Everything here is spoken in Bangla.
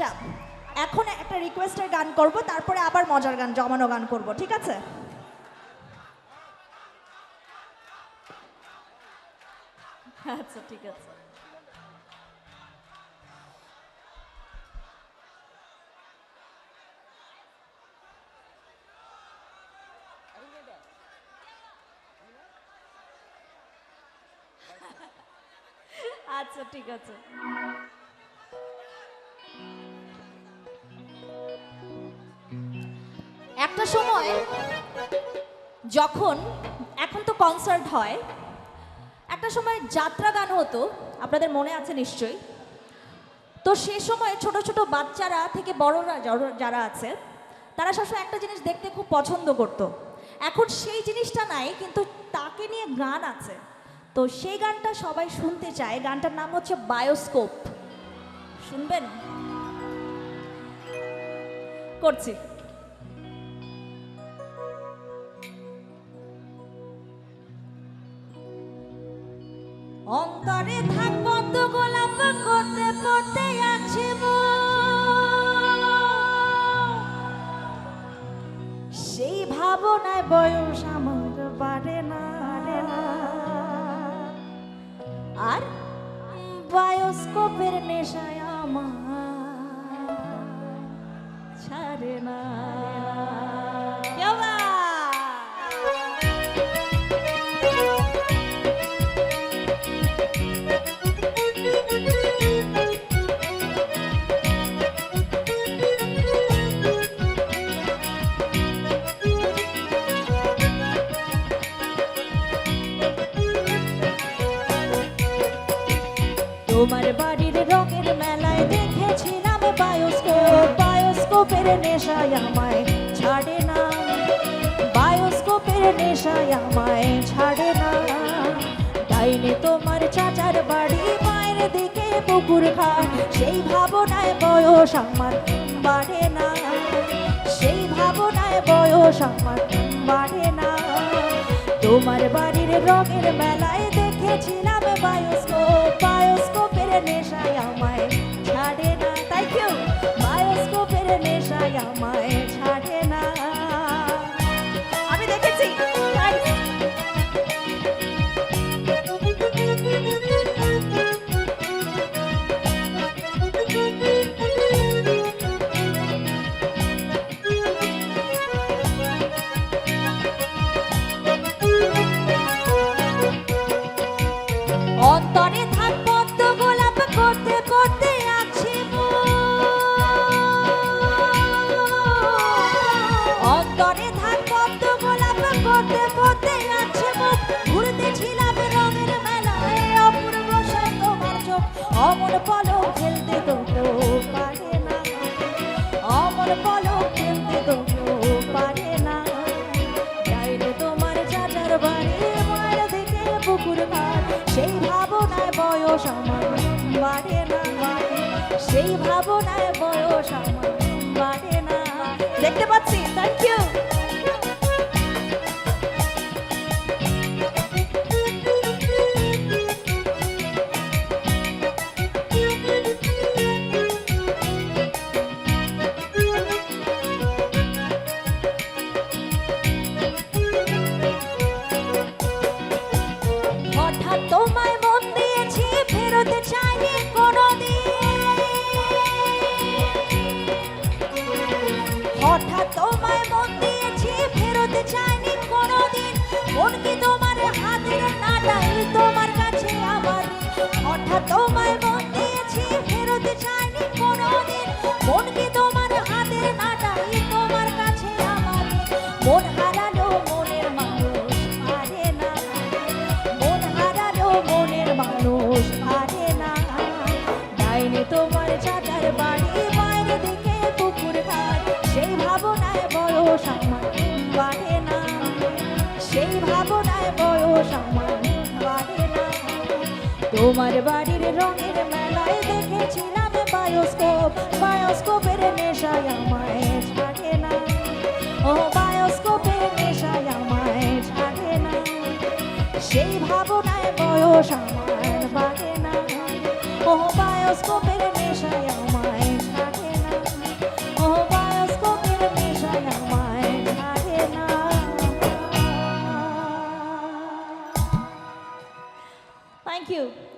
আচ্ছা, এখন একটা রিকোয়েস্টের গান করব, তারপরে আবার মজার গান, জমানো গান করব, ঠিক আছে? আচ্ছা ঠিক আছে। আচ্ছা ঠিক আছে। একটা সময় যখন, এখন তো কনসার্ট হয়, একটা সময় যাত্রা গান হতো, আপনাদের মনে আছে নিশ্চয়ই। তো সে সময় ছোট ছোট বাচ্চারা থেকে বড়রা যারা আছে, তারা সবসময় একটা জিনিস দেখতে খুব পছন্দ করত। এখন সেই জিনিসটা নাই, কিন্তু তাকে নিয়ে গান আছে। তো সেই গানটা সবাই শুনতে চায়। গানটার নাম হচ্ছে বায়োস্কোপ। শুনবেন? করছি। অন্তরে থাক পদ্ম গোলাপ করতে করতে আছে সেই ভাবনায় বয়স আমার বাড়ে না, আর বায়োস্কোপের নেশায় আমার ছাড়ে না। তোমার বাড়ির রঙের মেলায় দেখেছিলাম বায়োস্কোপ, বায়োস্কোপের নেশায় আমায় ছাড়ে না, বায়োস্কোপের নেশায় আমায় ছাড়ে না। ডাইনে তোমার চাচার বাড়ি, মায়ের দিকে পুকুর ঘাট, সেই ভাবনায় বয়স আমার বাড়ে না, সেই ভাবনায় বয়স আমার বাড়ে না। তোমার বাড়ির রঙের মেলায় দেখেছিলাম বায়োস্কোপ, বায়োস্কোপের নেশায় আমায় ছাড়ে না। তাই কেউ বায়োস্কোপের নেশায় আমায় ছাড়ে না। আমি দেখেছি। অন্তরে থাক পদ্ম গোলাপ করতে করতে আছে অন্তরে থাক পদ্ম গোলাপ করতে করতে আছে ঘুরতেছিলাম রঙের মেলায়, অপূর্ব সাই তোমার চোখ, অমর পলক ফেলতে তো পারে না, অমর পলক ফেলতে তো পারে না। ডাইনে তোমার চাচার বাড়ি, মায়ের দিকে পুকুর ঘাট, সেই ভাবনায় বয়স আমার বাড়ে না, সেই ভাবনায় বয়স আমার বাড়ে না। দেখতে পাচ্ছি। Thank you. হঠাৎ তোমায় মন দিয়েছি, ফেরত চাইনি কোনোদিন, হঠাৎ তোমায় মন দিয়েছি, ফেরত চাইনি কোনোদিন। মন কি তোমার হাতের নাটাই, তোমার কাছে আমার, হঠাৎ তোমায় মন দিয়েছি, ফেরত চাইনি কোনোদিন। মন কি তোমার হাতের নাটাই, তোমার কাছে আমার। মন হারানো মনের মানুষ পারে না, মন হারানো মনের মানুষ পারে না। ডাইনে তোমার চাচার বাড়ি, মায়ের দিকে পুকুর ঘাট, সেই ভাবনায় বয়স আমার বাড়ে না, সেই ভাবনায় বয়স আমার বাড়ে না। তোমার বাড়ির রঙের মেলায় দেখেছিলাম বায়োস্কোপ, বায়োস্কোপের নেশায় আমায় ছাড়ে না, ও বায়োস্কোপের নেশায় আমায় ছাড়ে না, সেই ভাবনায় বয়স আমার বাড়ে না, ও বায়োস্কোপের নেশায় আমায় ছাড়ে না। Thank you